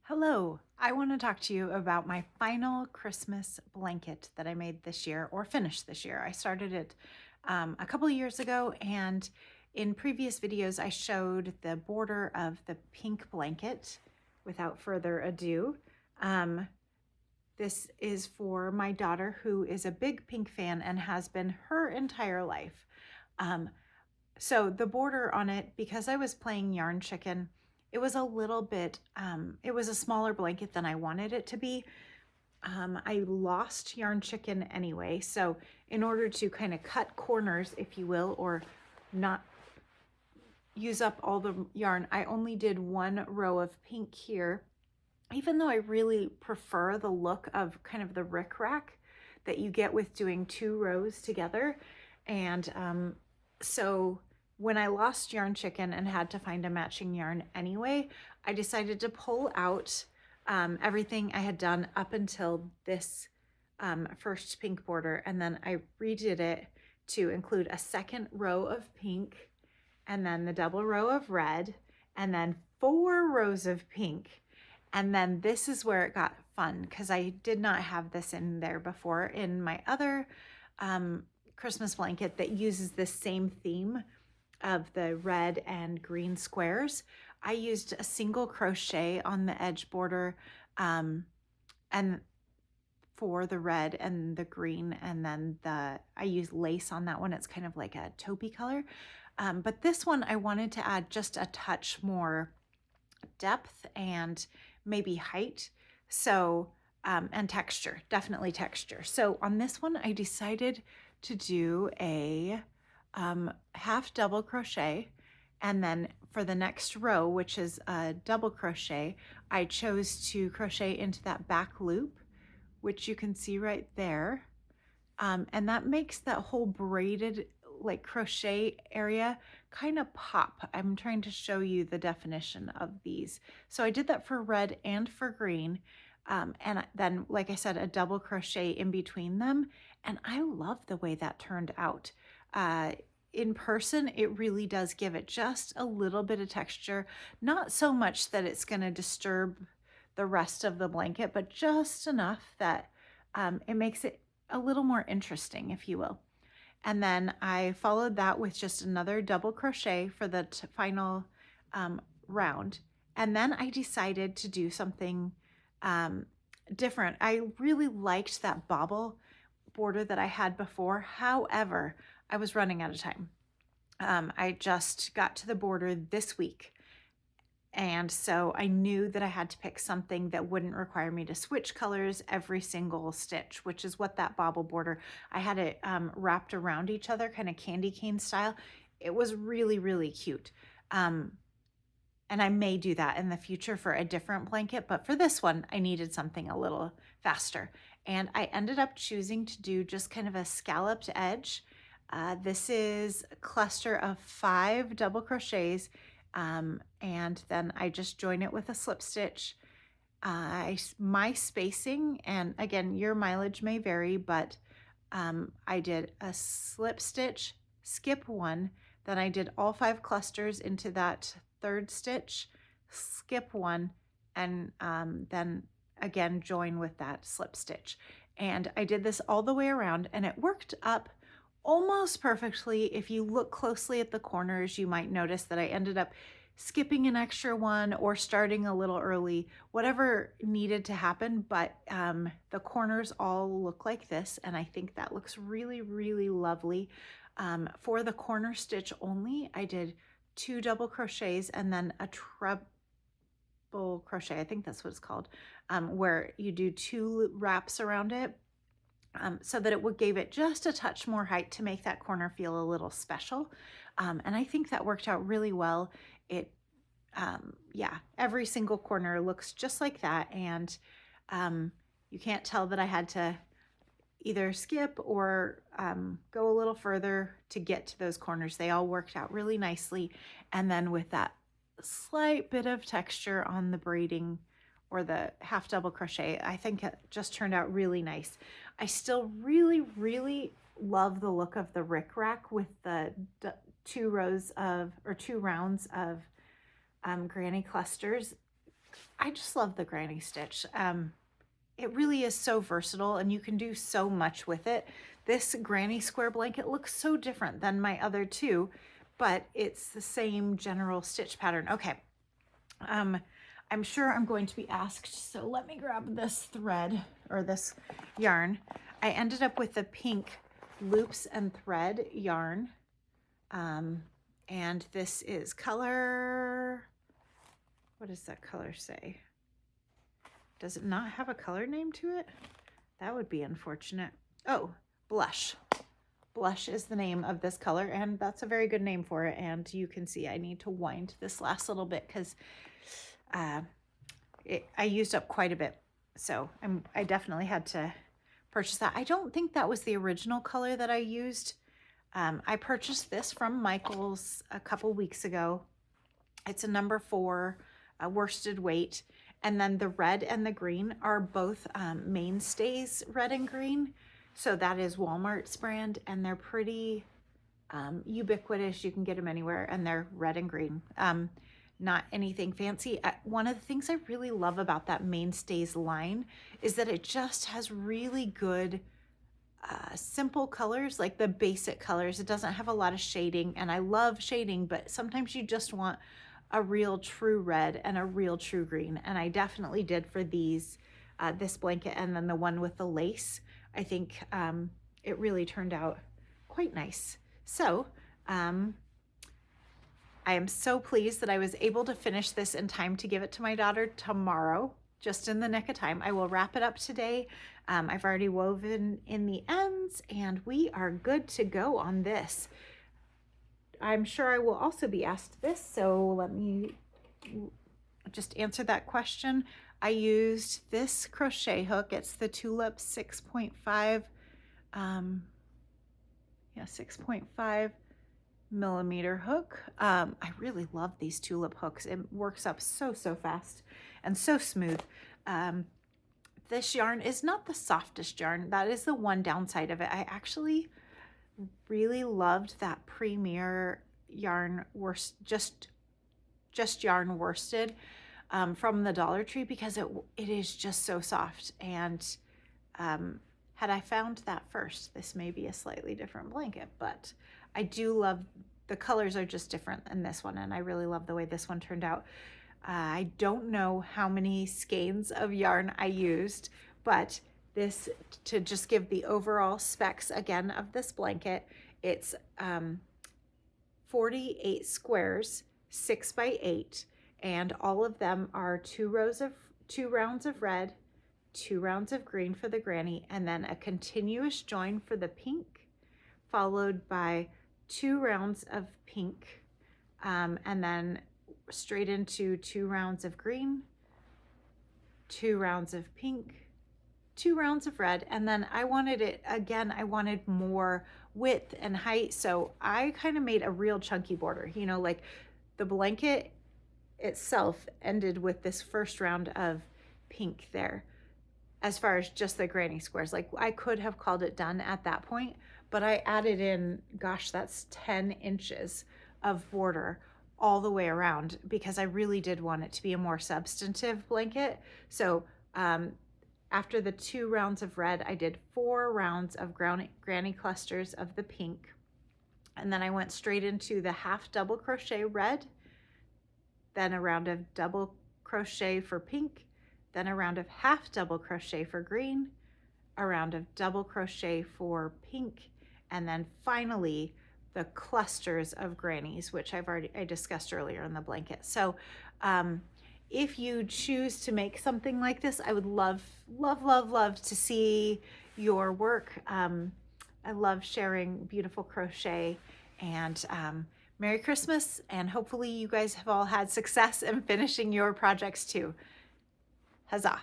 Hello, I want to talk to you about my final Christmas blanket that I made this year or finished this year. I started it a couple of years ago, and in previous videos, I showed the border of the pink blanket. Without further ado, um, this is for my daughter, who is a big pink fan and has been her entire life. Um, so the border on it, because I was playing Yarn Chicken, it was a little bit, it was a smaller blanket than I wanted it to be. I lost Yarn Chicken anyway. So in order to kind of cut corners, if you will, or not use up all the yarn, I only did one row of pink here, even though I really prefer the look of kind of the rickrack that you get with doing two rows together. And so when I lost Yarn Chicken and had to find a matching yarn anyway, I decided to pull out everything I had done up until this first pink border, and then I redid it to include a second row of pink, and then the double row of red, and then 4 rows of pink. And then this is where it got fun, because I did not have this in there before in my other Christmas blanket that uses this same theme of the red and green squares. I used a single crochet on the edge border and for the red and the green, and then I use lace on that one. It's kind of like a taupey color. But this one I wanted to add just a touch more depth and maybe height. So, and texture, definitely texture. So on this one, I decided to do a half double crochet. And then for the next row, which is a double crochet, I chose to crochet into that back loop, which you can see right there. And that makes that whole braided like crochet area kind of pop. I'm trying to show you the definition of these. So I did that for red and for green. And then, like I said, a double crochet in between them. And I love the way that turned out. In person, it really does give it just a little bit of texture. Not so much that it's going to disturb the rest of the blanket, but just enough that it makes it a little more interesting, if you will. And then I followed that with just another double crochet for the final round. And then I decided to do something different. I really liked that bobble border that I had before. However, I was running out of time. I just got to the border this week. And so I knew that I had to pick something that wouldn't require me to switch colors every single stitch, which is what that bobble border, I had it wrapped around each other, kind of candy cane style. It was really, really cute. And I may do that in the future for a different blanket, but for this one, I needed something a little faster. And I ended up choosing to do just kind of a scalloped edge. This is a cluster of 5 double crochets. And then I just join it with a slip stitch. My spacing, and again, your mileage may vary, but I did a slip stitch, skip 1, then I did all 5 clusters into that 3rd stitch, skip 1, and then again join with that slip stitch. And I did this all the way around, and it worked up almost perfectly. If you look closely at the corners, you might notice that I ended up skipping an extra one or starting a little early, whatever needed to happen. But the corners all look like this, and I think that looks really, really lovely. For the corner stitch only, I did 2 double crochets and then a treble crochet, I think that's what it's called, where you do 2 wraps around it. So that it gave it just a touch more height to make that corner feel a little special. And I think that worked out really well. Yeah, every single corner looks just like that. And you can't tell that I had to either skip or go a little further to get to those corners. They all worked out really nicely. And then with that slight bit of texture on the braiding or the half double crochet, I think it just turned out really nice. I still really, really love the look of the rickrack with the 2 rounds of granny clusters. I just love the granny stitch. It really is so versatile and you can do so much with it. This granny square blanket looks so different than my other two, but it's the same general stitch pattern. Okay, I'm sure I'm going to be asked, so let me grab this thread or this yarn. I ended up with the pink loops and thread yarn. And this is color, what does that color say? Does it not have a color name to it? That would be unfortunate. Oh, blush. Blush is the name of this color, and that's a very good name for it. And you can see I need to wind this last little bit because I used up quite a bit. So I definitely had to purchase that. I don't think that was the original color that I used. I purchased this from Michael's a couple weeks ago. It's a number 4 worsted weight. And then the red and the green are both Mainstays red and green. So that is Walmart's brand, and they're pretty ubiquitous. You can get them anywhere, and they're red and green. Not anything fancy. One of the things I really love about that Mainstays line is that it just has really good simple colors, like the basic colors. It doesn't have a lot of shading, and I love shading, but sometimes you just want a real true red and a real true green, and I definitely did for these, this blanket and then the one with the lace. I think it really turned out quite nice. So I am so pleased that I was able to finish this in time to give it to my daughter tomorrow, just in the nick of time. I will wrap it up today. I've already woven in the ends, and we are good to go on this. I'm sure I will also be asked this, so let me just answer that question. I used this crochet hook. It's the Tulip 6.5, 6.5 millimeter hook. I really love these Tulip hooks. It works up so fast and so smooth. This yarn is not the softest yarn. That is the one downside of it. I actually really loved that Premier yarn just yarn worsted from the Dollar Tree, because it is just so soft. And had I found that first, this may be a slightly different blanket, but I do love, the colors are just different than this one, and I really love the way this one turned out. I don't know how many skeins of yarn I used, but this, to just give the overall specs again of this blanket, it's 48 squares, 6 by 8, and all of them are 2 rounds of red, 2 rounds of green for the granny, and then a continuous join for the pink, followed by 2 rounds of pink, and then straight into 2 rounds of green, 2 rounds of pink, 2 rounds of red, and then I wanted it, again, I wanted more width and height, so I kind of made a real chunky border. You know, like the blanket itself ended with this first round of pink there, as far as just the granny squares. Like I could have called it done at that point, but I added in, gosh, that's 10 inches of border all the way around, because I really did want it to be a more substantive blanket. So after the 2 rounds of red, I did 4 rounds of granny clusters of the pink, and then I went straight into the half double crochet red, then a round of double crochet for pink, then a round of half double crochet for green, a round of double crochet for pink, and then finally the clusters of grannies, which I discussed earlier in the blanket. So if you choose to make something like this, I would love to see your work. I love sharing beautiful crochet, and Merry Christmas, and hopefully you guys have all had success in finishing your projects too. Huzzah!